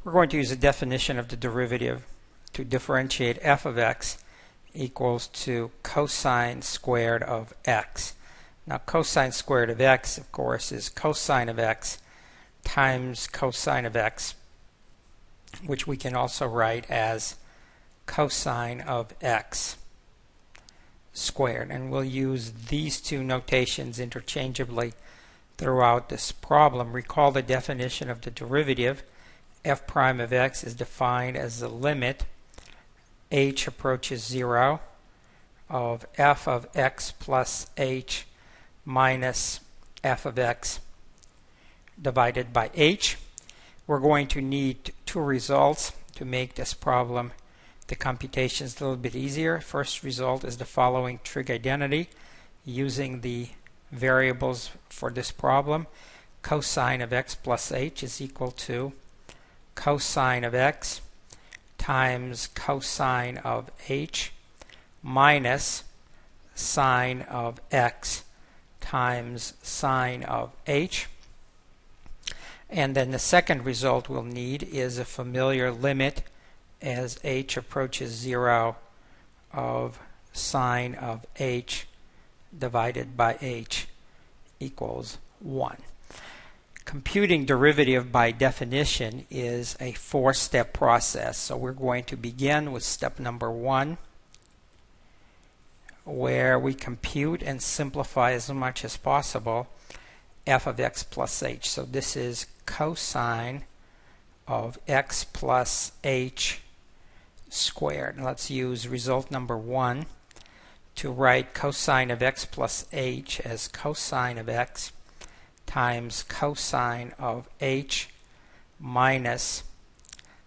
We're going to use a definition of the derivative to differentiate f of x equals to cosine squared of x. Now cosine squared of x, of course, is cosine of x times cosine of x, which we can also write as cosine of x squared. And we'll use these two notations interchangeably throughout this problem. Recall the definition of the derivative. F prime of x is defined as the limit h approaches 0 of f of x plus h minus f of x divided by h. We're going to need two results to make this problem, the computations, a little bit easier. First result is the following trig identity using the variables for this problem. Cosine of x plus h is equal to cosine of x times cosine of h minus sine of x times sine of h. And then the second result we'll need is a familiar limit as h approaches 0 of sine of h divided by h equals 1. Computing derivative by definition is a four-step process. So we're going to begin with step number 1, where we compute and simplify as much as possible f of x plus h. So this is cosine of x plus h squared. Now let's use result number 1 to write cosine of x plus h as cosine of x times cosine of h minus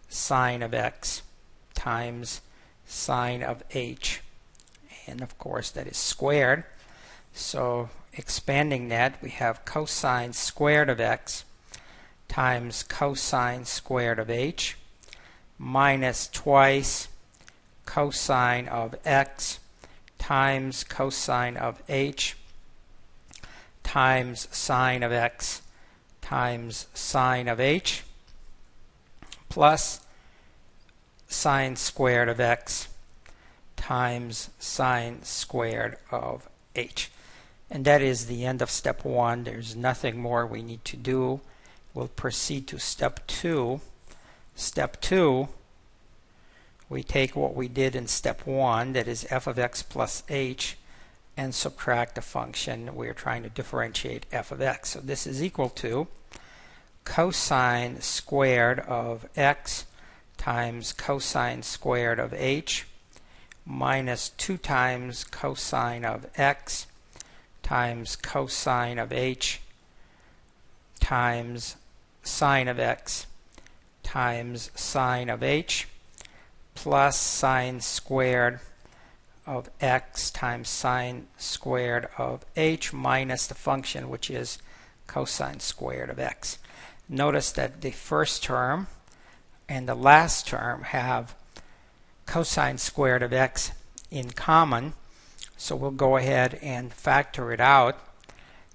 sine of x times sine of h. And of course that is squared. So expanding that, we have cosine squared of x times cosine squared of h minus twice cosine of x times cosine of h times sine of x times sine of h plus sine squared of x times sine squared of h. And that is the end of step 1. There's nothing more we need to do. We'll proceed to step 2. Step 2, we take what we did in step 1, that is f of x plus h, and subtract the function we're trying to differentiate f of x. So this is equal to cosine squared of x times cosine squared of h minus 2 times cosine of x times cosine of h times sine of x times sine of h plus sine squared of x times sine squared of h minus the function which is cosine squared of x. Notice that the first term and the last term have cosine squared of x in common, so we'll go ahead and factor it out.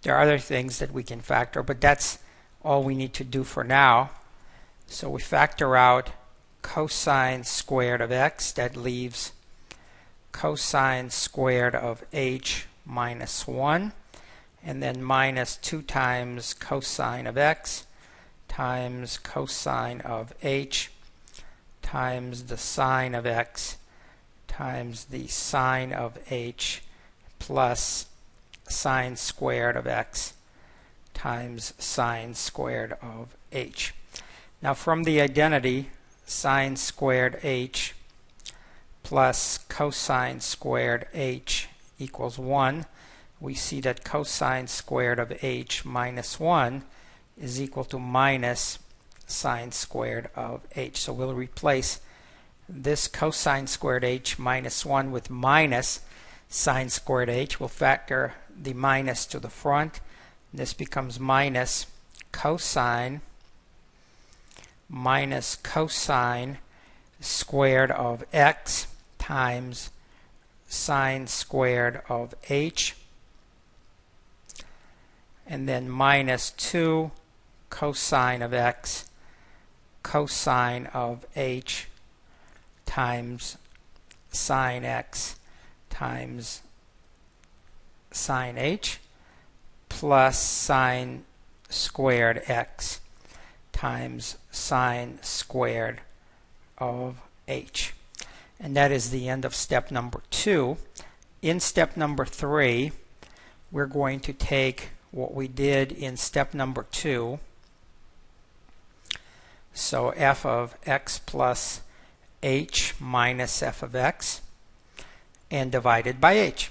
There are other things that we can factor, but that's all we need to do for now. So we factor out cosine squared of x. That leaves cosine squared of h minus 1, and then minus 2 times cosine of x times cosine of h times the sine of x times the sine of h plus sine squared of x times sine squared of h. Now from the identity sine squared h plus cosine squared h equals 1, we see that cosine squared of h minus 1 is equal to minus sine squared of h. So we'll replace this cosine squared h minus 1 with minus sine squared h. We'll factor the minus to the front. This becomes minus cosine squared of x times sine squared of h, and then minus 2 cosine of x cosine of h times sine x times sine h plus sine squared x times sine squared of h. And that is the end of step number 2. In step number 3, we're going to take what we did in step number 2, so f of x plus h minus f of x, and divided by h.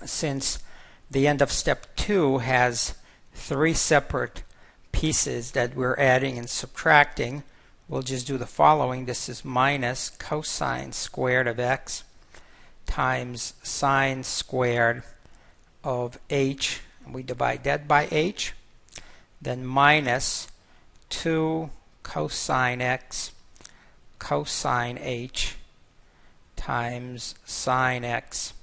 Since the end of step 2 has 3 separate pieces that we're adding and subtracting, we'll just do the following. This is minus cosine squared of x times sine squared of h, and we divide that by h, then minus 2 cosine x cosine h times sine x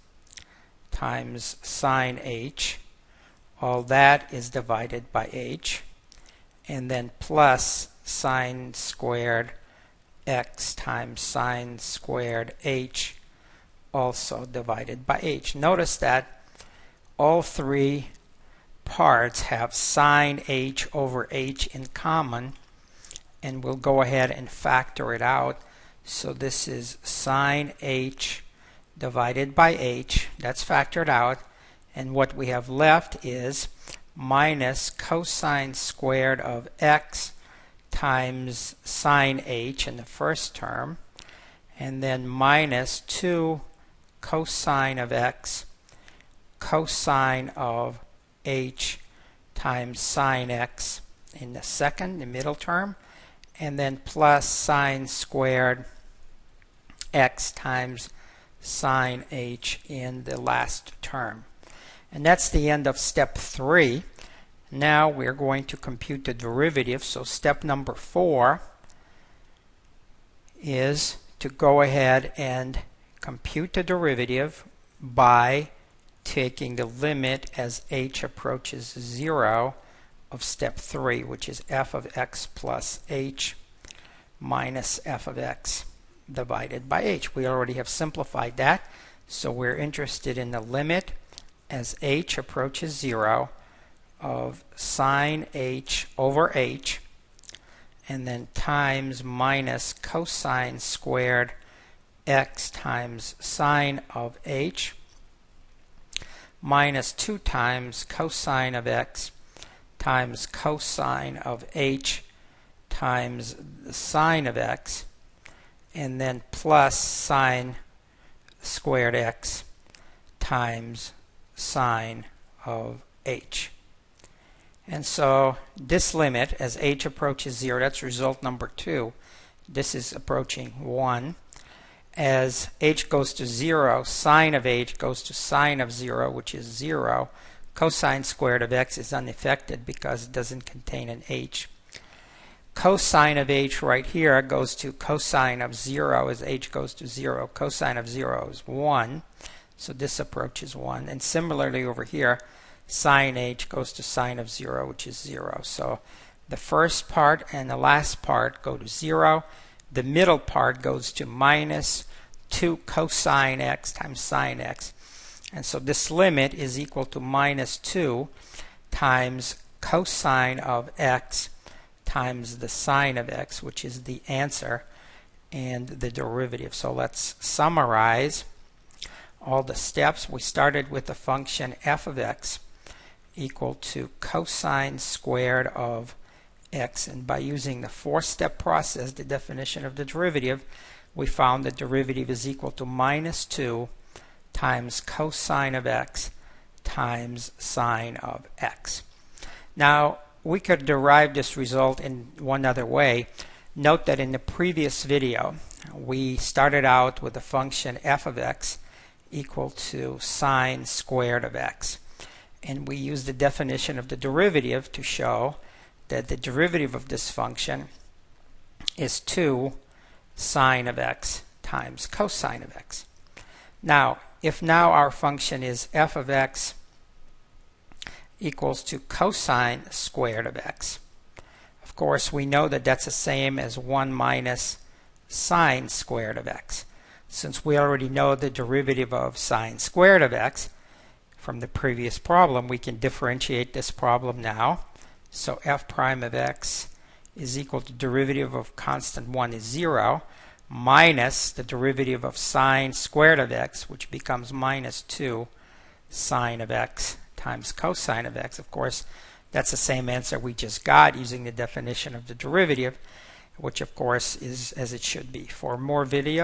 times sine h. All that is divided by h, and then plus sine squared x times sine squared h, also divided by h. Notice that all 3 parts have sine h over h in common, and we'll go ahead and factor it out. So this is sine h divided by h. That's factored out, and what we have left is minus cosine squared of x times sine h in the first term, and then minus 2 cosine of x cosine of h times sine x in the second, the middle term, and then plus sine squared x times sine h in the last term. And that's the end of step 3. Now we're going to compute the derivative. So step number 4 is to go ahead and compute the derivative by taking the limit as h approaches 0 of step 3, which is f of x plus h minus f of x divided by h. We already have simplified that, so we're interested in the limit as h approaches 0 of sine h over h, and then times minus cosine squared x times sine of h minus 2 times cosine of x times cosine of h times the sine of x, and then plus sine squared x times sine of h. And so this limit as h approaches 0, that's result number 2. This is approaching 1. As h goes to 0, sine of h goes to sine of 0, which is 0. Cosine squared of x is unaffected because it doesn't contain an h. Cosine of h right here goes to cosine of 0 as h goes to 0. Cosine of 0 is 1, so this approaches 1. And similarly over here, sine h goes to sine of 0, which is 0. So the first part and the last part go to 0. The middle part goes to minus 2 cosine x times sine x. And so this limit is equal to minus 2 times cosine of x times the sine of x, which is the answer and the derivative. So let's summarize all the steps. We started with the function f of x equal to cosine squared of x, and by using the 4-step process, the definition of the derivative, we found the derivative is equal to minus 2 times cosine of x times sine of x. Now we could derive this result in one other way. Note that in the previous video we started out with the function f of x equal to sine squared of x, and we used the definition of the derivative to show that the derivative of this function is 2 sine of x times cosine of x. Now, if now our function is f of x equals to cosine squared of x, of Of course, we know that that's the same as 1 minus sine squared of x. Since we already know the derivative of sine squared of x from the previous problem, we can differentiate this problem now. So f prime of x is equal to derivative of constant 1 is 0 minus the derivative of sine squared of x, which becomes minus 2 sine of x times cosine of x. Of course, that's the same answer we just got using the definition of the derivative, which of course is as it should be. For more videos,